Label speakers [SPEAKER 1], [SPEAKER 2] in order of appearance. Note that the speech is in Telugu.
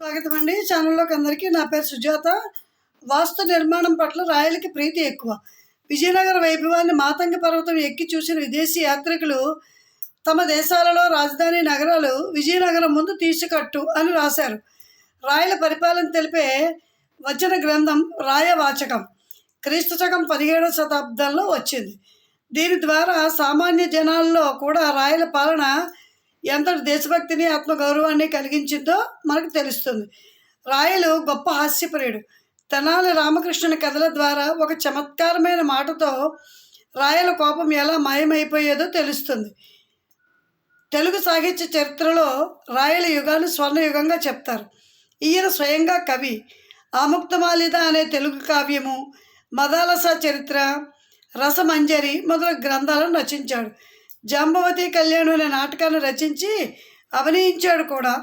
[SPEAKER 1] స్వాగతం అండి. ఛానల్లోకి అందరికీ. నా పేరు సుజాత. వాస్తు నిర్మాణం పట్ల రాయలకి ప్రీతి ఎక్కువ. విజయనగర వైభవాన్ని మాతంగ పర్వతం ఎక్కి చూసిన విదేశీ యాత్రికులు తమ దేశాలలో రాజధాని నగరాలు విజయనగరం ముందు తీసుకట్టు అని రాశారు. రాయల పరిపాలన తెలిపే వచన గ్రంథం రాయవాచకం క్రీస్తు శకం 17వ శతాబ్దంలో వచ్చింది. దీని ద్వారా సామాన్య జనాల్లో కూడా రాయల పాలన ఎంతటి దేశభక్తిని ఆత్మగౌరవాన్ని కలిగించిందో మనకు తెలుస్తుంది. రాయలు గొప్ప హాస్యప్రియుడు. తెనాలి రామకృష్ణుని కథల ద్వారా ఒక చమత్కారమైన మాటతో రాయల కోపం ఎలా మాయమైపోయేదో తెలుస్తుంది. తెలుగు సాహిత్య చరిత్రలో రాయల యుగాన్ని స్వర్ణయుగంగా చెప్తారు. ఈయన స్వయంగా కవి. ఆముక్తమాలిద అనే తెలుగు కావ్యము, మదాలస చరిత్ర, రసమంజరి మొదలగు గ్రంథాలను రచించాడు. జాంబవతి కళ్యాణం అనే నాటకాన్ని రచించి అభినయించాడు కూడా.